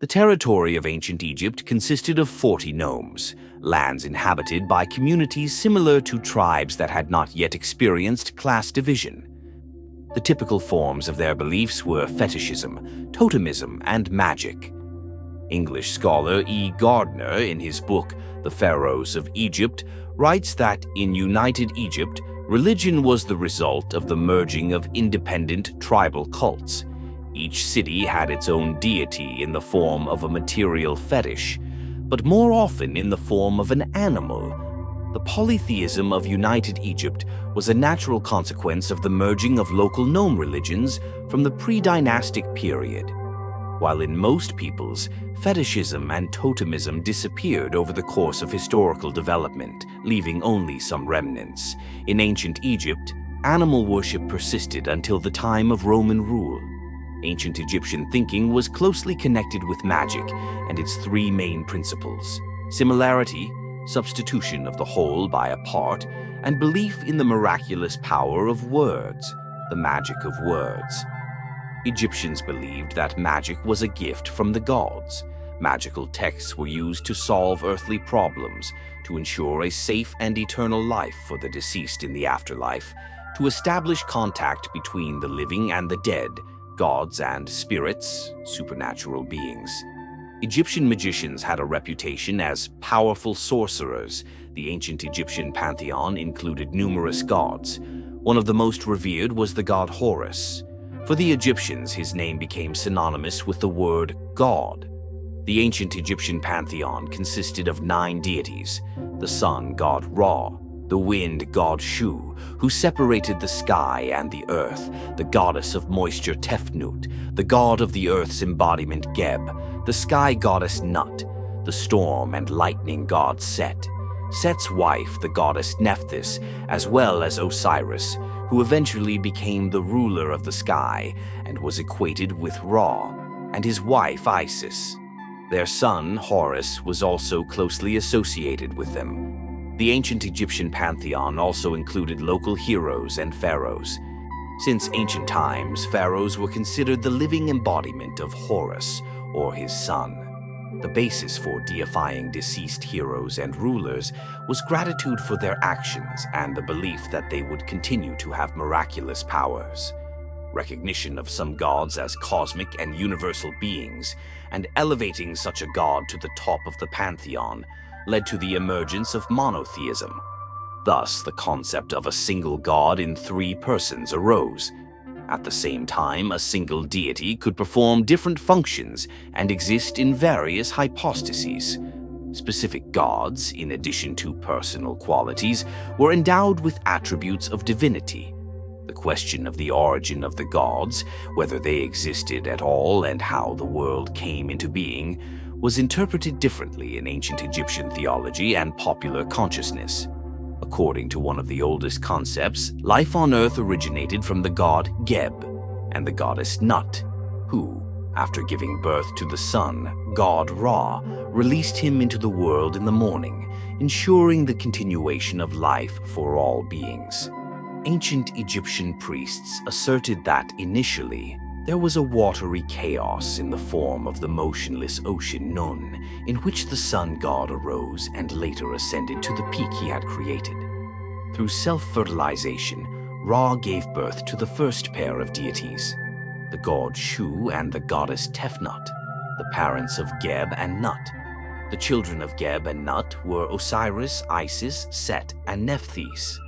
The territory of ancient Egypt consisted of 40 nomes, lands inhabited by communities similar to tribes that had not yet experienced class division. The typical forms of their beliefs were fetishism, totemism, and magic. English scholar E. Gardner, in his book The Pharaohs of Egypt, writes that in United Egypt, religion was the result of the merging of independent tribal cults. Each city had its own deity in the form of a material fetish, but more often in the form of an animal. The polytheism of United Egypt was a natural consequence of the merging of local nome religions from the pre-dynastic period. While in most peoples, fetishism and totemism disappeared over the course of historical development, leaving only some remnants. In ancient Egypt, animal worship persisted until the time of Roman rule. Ancient Egyptian thinking was closely connected with magic and its three main principles: similarity, substitution of the whole by a part, and belief in the miraculous power of words, the magic of words. Egyptians believed that magic was a gift from the gods. Magical texts were used to solve earthly problems, to ensure a safe and eternal life for the deceased in the afterlife, to establish contact between the living and the dead, gods and spirits, supernatural beings. Egyptian magicians had a reputation as powerful sorcerers. The ancient Egyptian pantheon included numerous gods. One of the most revered was the god Horus. For the Egyptians, his name became synonymous with the word God. The ancient Egyptian pantheon consisted of 9 deities: the sun god Ra, the wind god Shu, who separated the sky and the earth, the goddess of moisture Tefnut, the god of the earth's embodiment Geb, the sky goddess Nut, the storm and lightning god Set, Set's wife, the goddess Nephthys, as well as Osiris, who eventually became the ruler of the sky and was equated with Ra, and his wife Isis. Their son, Horus, was also closely associated with them. The ancient Egyptian pantheon also included local heroes and pharaohs. Since ancient times, pharaohs were considered the living embodiment of Horus, or his son. The basis for deifying deceased heroes and rulers was gratitude for their actions and the belief that they would continue to have miraculous powers. Recognition of some gods as cosmic and universal beings, and elevating such a god to the top of the pantheon, led to the emergence of monotheism. Thus, the concept of a single god in 3 persons arose. At the same time, a single deity could perform different functions and exist in various hypostases. Specific gods, in addition to personal qualities, were endowed with attributes of divinity. The question of the origin of the gods, whether they existed at all and how the world came into being, was interpreted differently in ancient Egyptian theology and popular consciousness. According to one of the oldest concepts, life on earth originated from the god Geb and the goddess Nut, who, after giving birth to the sun, god Ra, released him into the world in the morning, ensuring the continuation of life for all beings. Ancient Egyptian priests asserted that initially, there was a watery chaos in the form of the motionless ocean Nun, in which the sun god arose and later ascended to the peak he had created. Through self-fertilization, Ra gave birth to the first pair of deities, the god Shu and the goddess Tefnut, the parents of Geb and Nut. The children of Geb and Nut were Osiris, Isis, Set, and Nephthys.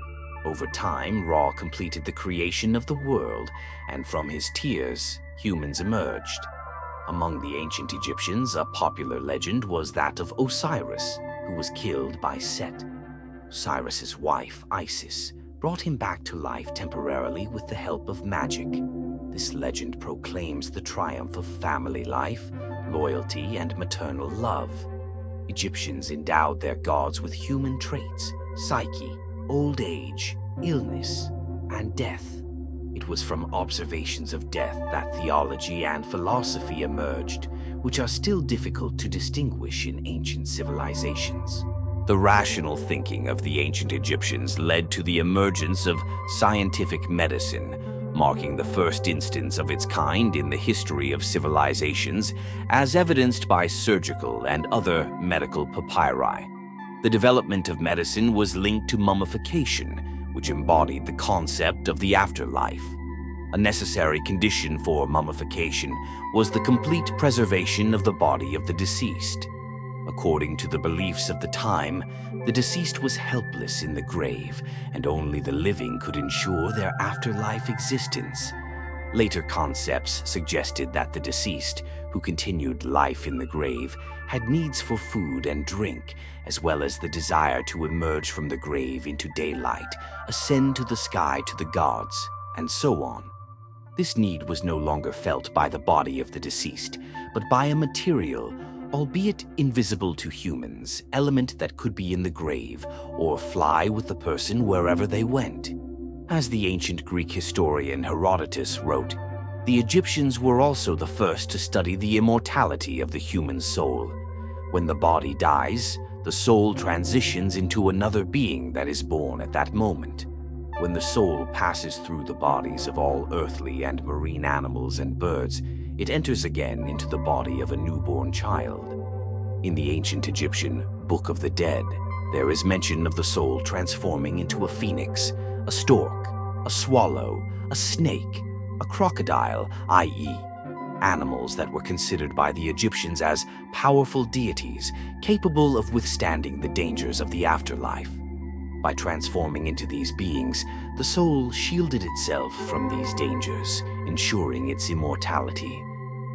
Over time, Ra completed the creation of the world, and from his tears, humans emerged. Among the ancient Egyptians, a popular legend was that of Osiris, who was killed by Set. Osiris's wife, Isis, brought him back to life temporarily with the help of magic. This legend proclaims the triumph of family life, loyalty, and maternal love. Egyptians endowed their gods with human traits, psyche, old age, illness, and death. It was from observations of death that theology and philosophy emerged, which are still difficult to distinguish in ancient civilizations. The rational thinking of the ancient Egyptians led to the emergence of scientific medicine, marking the first instance of its kind in the history of civilizations, as evidenced by surgical and other medical papyri. The development of medicine was linked to mummification, which embodied the concept of the afterlife. A necessary condition for mummification was the complete preservation of the body of the deceased. According to the beliefs of the time, the deceased was helpless in the grave, and only the living could ensure their afterlife existence. Later concepts suggested that the deceased, who continued life in the grave, had needs for food and drink, as well as the desire to emerge from the grave into daylight, ascend to the sky to the gods, and so on. This need was no longer felt by the body of the deceased, but by a material, albeit invisible to humans, element that could be in the grave or fly with the person wherever they went. As the ancient Greek historian Herodotus wrote, the Egyptians were also the first to study the immortality of the human soul. When the body dies, the soul transitions into another being that is born at that moment. When the soul passes through the bodies of all earthly and marine animals and birds, it enters again into the body of a newborn child. In the ancient Egyptian Book of the Dead, there is mention of the soul transforming into a phoenix, a stork, a swallow, a snake, a crocodile, i.e., animals that were considered by the Egyptians as powerful deities capable of withstanding the dangers of the afterlife. By transforming into these beings, the soul shielded itself from these dangers, ensuring its immortality.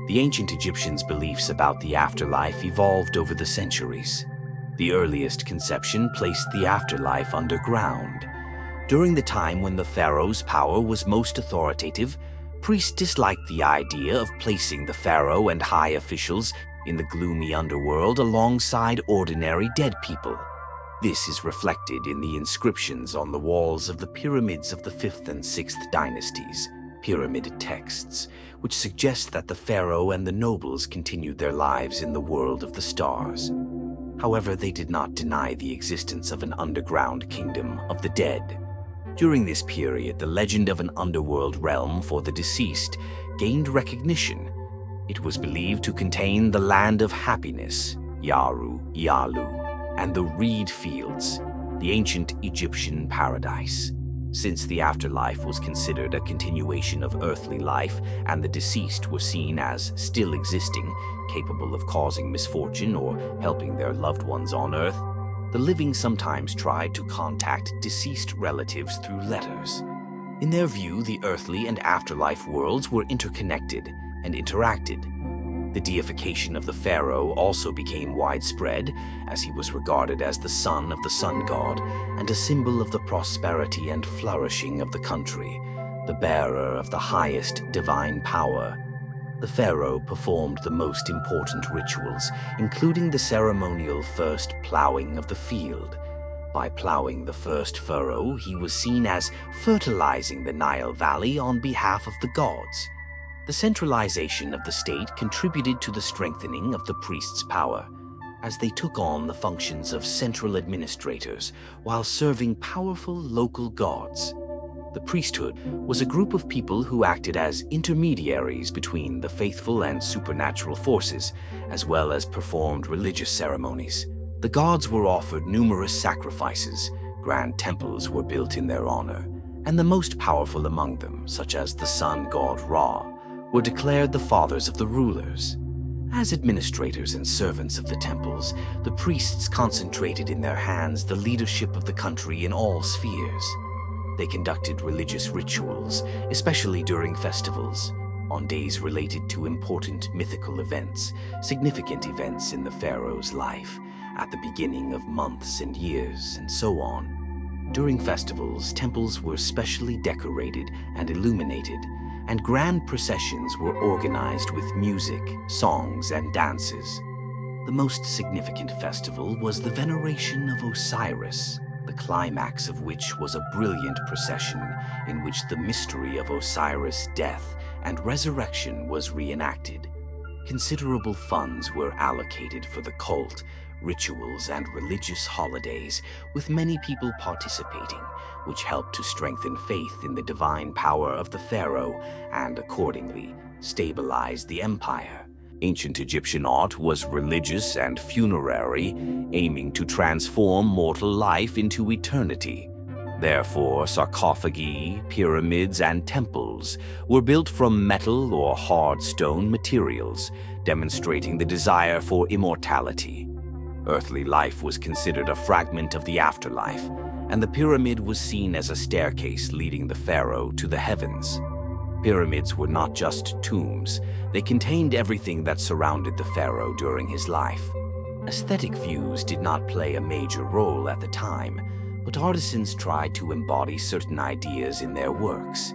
The ancient Egyptians' beliefs about the afterlife evolved over the centuries. The earliest conception placed the afterlife underground. During the time when the pharaoh's power was most authoritative, priests disliked the idea of placing the pharaoh and high officials in the gloomy underworld alongside ordinary dead people. This is reflected in the inscriptions on the walls of the pyramids of the 5th and 6th dynasties, pyramid texts, which suggest that the pharaoh and the nobles continued their lives in the world of the stars. However, they did not deny the existence of an underground kingdom of the dead. During this period, the legend of an underworld realm for the deceased gained recognition. It was believed to contain the land of happiness, Yaru, Yalu, and the reed fields, the ancient Egyptian paradise. Since the afterlife was considered a continuation of earthly life and the deceased were seen as still existing, capable of causing misfortune or helping their loved ones on earth, the living sometimes tried to contact deceased relatives through letters. In their view, the earthly and afterlife worlds were interconnected and interacted. The deification of the pharaoh also became widespread, as he was regarded as the son of the sun god and a symbol of the prosperity and flourishing of the country, the bearer of the highest divine power. The pharaoh performed the most important rituals, including the ceremonial first plowing of the field. By plowing the first furrow, he was seen as fertilizing the Nile Valley on behalf of the gods. The centralization of the state contributed to the strengthening of the priests' power, as they took on the functions of central administrators while serving powerful local gods. The priesthood was a group of people who acted as intermediaries between the faithful and supernatural forces, as well as performed religious ceremonies. The gods were offered numerous sacrifices, grand temples were built in their honor, and the most powerful among them, such as the sun god Ra, were declared the fathers of the rulers. As administrators and servants of the temples, the priests concentrated in their hands the leadership of the country in all spheres. They conducted religious rituals, especially during festivals, on days related to important mythical events, significant events in the pharaoh's life, at the beginning of months and years, and so on. During festivals, temples were specially decorated and illuminated, and grand processions were organized with music, songs, and dances. The most significant festival was the veneration of Osiris, the climax of which was a brilliant procession in which the mystery of Osiris' death and resurrection was reenacted. Considerable funds were allocated for the cult, rituals, and religious holidays, with many people participating, which helped to strengthen faith in the divine power of the pharaoh and accordingly stabilize the empire. Ancient Egyptian art was religious and funerary, aiming to transform mortal life into eternity. Therefore, sarcophagi, pyramids, and temples were built from metal or hard stone materials, demonstrating the desire for immortality. Earthly life was considered a fragment of the afterlife, and the pyramid was seen as a staircase leading the pharaoh to the heavens. Pyramids were not just tombs, they contained everything that surrounded the pharaoh during his life. Aesthetic views did not play a major role at the time, but artisans tried to embody certain ideas in their works.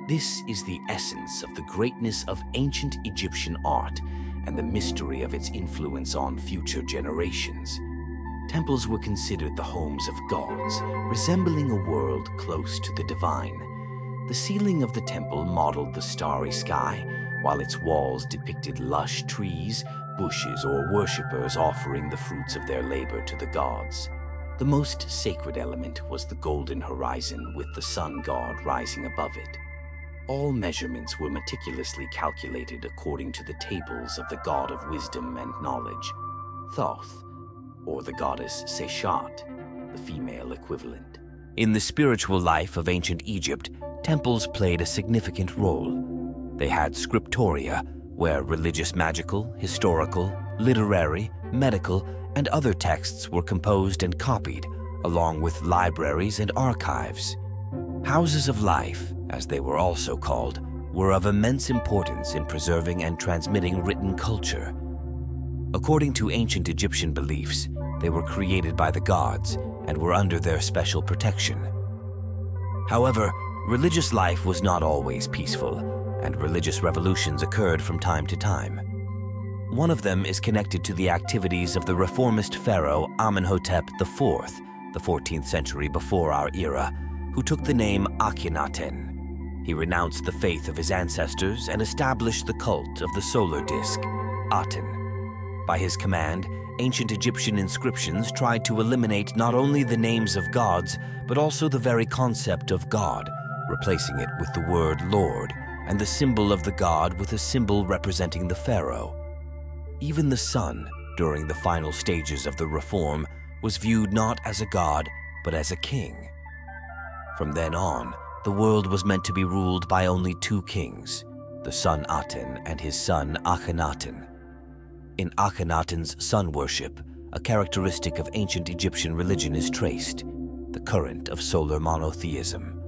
This is the essence of the greatness of ancient Egyptian art and the mystery of its influence on future generations. Temples were considered the homes of gods, resembling a world close to the divine. The ceiling of the temple modeled the starry sky, while its walls depicted lush trees, bushes, or worshippers offering the fruits of their labor to the gods. The most sacred element was the golden horizon with the sun god rising above it. All measurements were meticulously calculated according to the tables of the god of wisdom and knowledge, Thoth, or the goddess Seshat, the female equivalent. In the spiritual life of ancient Egypt, temples played a significant role. They had scriptoria, where religious, magical, historical, literary, medical, and other texts were composed and copied, along with libraries and archives. Houses of life, as they were also called, were of immense importance in preserving and transmitting written culture. According to ancient Egyptian beliefs, they were created by the gods and were under their special protection. However, religious life was not always peaceful, and religious revolutions occurred from time to time. One of them is connected to the activities of the reformist pharaoh Amenhotep IV, the 14th century before our era, who took the name Akhenaten. He renounced the faith of his ancestors and established the cult of the solar disk, Aten. By his command, ancient Egyptian inscriptions tried to eliminate not only the names of gods, but also the very concept of God, replacing it with the word Lord, and the symbol of the god with a symbol representing the pharaoh. Even the sun, during the final stages of the reform, was viewed not as a god, but as a king. From then on, the world was meant to be ruled by only two kings, the sun Aten and his son Akhenaten. In Akhenaten's sun worship, a characteristic of ancient Egyptian religion is traced, the current of solar monotheism.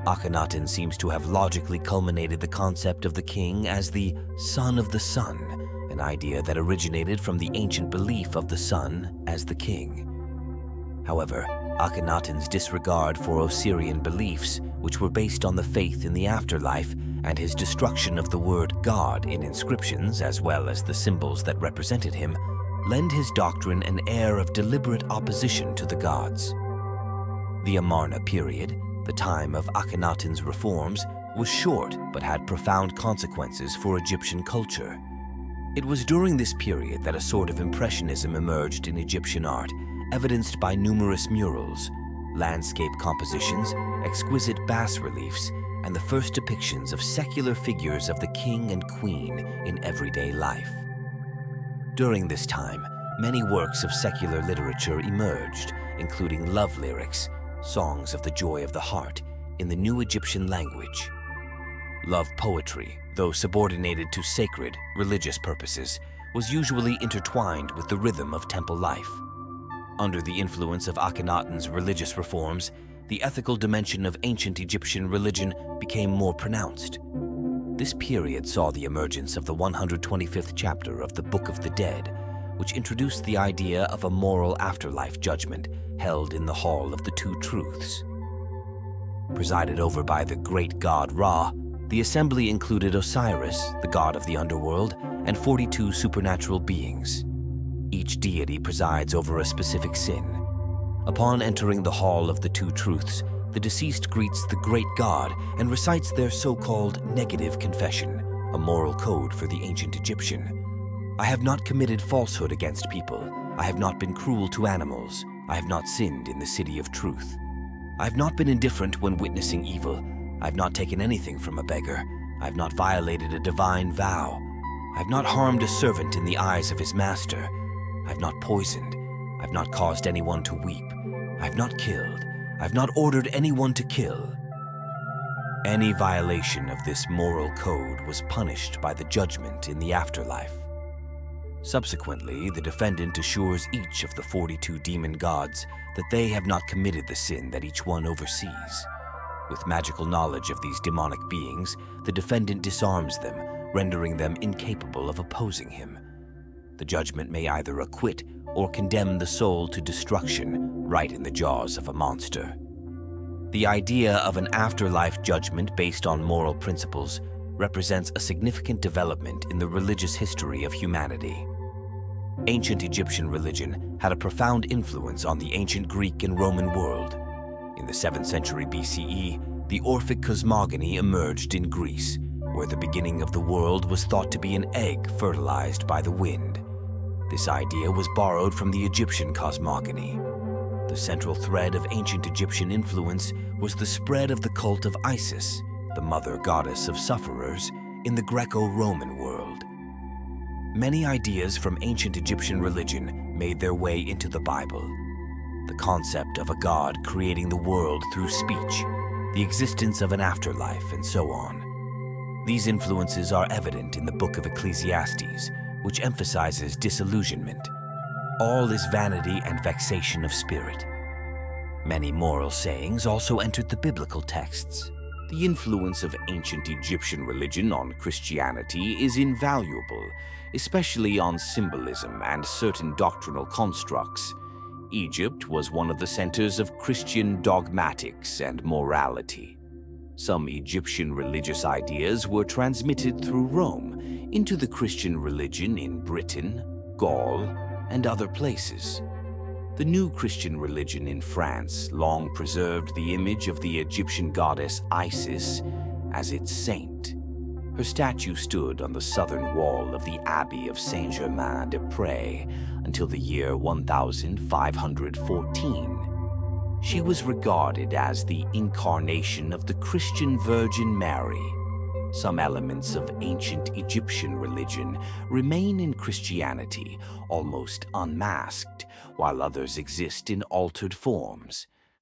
Akhenaten seems to have logically culminated the concept of the king as the son of the sun, an idea that originated from the ancient belief of the sun as the king. However, Akhenaten's disregard for Osirian beliefs, which were based on the faith in the afterlife, and his destruction of the word God in inscriptions as well as the symbols that represented him, lend his doctrine an air of deliberate opposition to the gods. The Amarna period, the time of Akhenaten's reforms, was short but had profound consequences for Egyptian culture. It was during this period that a sort of impressionism emerged in Egyptian art, evidenced by numerous murals, landscape compositions, exquisite bas-reliefs, and the first depictions of secular figures of the king and queen in everyday life. During this time, many works of secular literature emerged, including love lyrics, songs of the joy of the heart, in the new Egyptian language. Love poetry, though subordinated to sacred, religious purposes, was usually intertwined with the rhythm of temple life. Under the influence of Akhenaten's religious reforms, the ethical dimension of ancient Egyptian religion became more pronounced. This period saw the emergence of the 125th chapter of the Book of the Dead, which introduced the idea of a moral afterlife judgment held in the Hall of the Two Truths. Presided over by the great god Ra, the assembly included Osiris, the god of the underworld, and 42 supernatural beings. Each deity presides over a specific sin. Upon entering the Hall of the Two Truths, the deceased greets the great god and recites their so-called negative confession, a moral code for the ancient Egyptian. I have not committed falsehood against people. I have not been cruel to animals. I have not sinned in the city of truth. I have not been indifferent when witnessing evil. I have not taken anything from a beggar. I have not violated a divine vow. I have not harmed a servant in the eyes of his master. I have not poisoned. I have not caused anyone to weep. I have not killed. I have not ordered anyone to kill. Any violation of this moral code was punished by the judgment in the afterlife. Subsequently, the defendant assures each of the 42 demon gods that they have not committed the sin that each one oversees. With magical knowledge of these demonic beings, the defendant disarms them, rendering them incapable of opposing him. The judgment may either acquit or condemn the soul to destruction right in the jaws of a monster. The idea of an afterlife judgment based on moral principles represents a significant development in the religious history of humanity. Ancient Egyptian religion had a profound influence on the ancient Greek and Roman world. In the 7th century BCE, the Orphic cosmogony emerged in Greece, where the beginning of the world was thought to be an egg fertilized by the wind. This idea was borrowed from the Egyptian cosmogony. The central thread of ancient Egyptian influence was the spread of the cult of Isis, the mother goddess of sufferers, in the Greco-Roman world. Many ideas from ancient Egyptian religion made their way into the Bible. The concept of a god creating the world through speech, the existence of an afterlife, and so on. These influences are evident in the book of Ecclesiastes, which emphasizes disillusionment. All is vanity and vexation of spirit. Many moral sayings also entered the biblical texts. The influence of ancient Egyptian religion on Christianity is invaluable, especially on symbolism and certain doctrinal constructs. Egypt was one of the centers of Christian dogmatics and morality. Some Egyptian religious ideas were transmitted through Rome into the Christian religion in Britain, Gaul, and other places. The new Christian religion in France long preserved the image of the Egyptian goddess Isis as its saint. Her statue stood on the southern wall of the Abbey of Saint-Germain-des-Prés until the year 1514. She was regarded as the incarnation of the Christian Virgin Mary. Some elements of ancient Egyptian religion remain in Christianity, almost unmasked, while others exist in altered forms.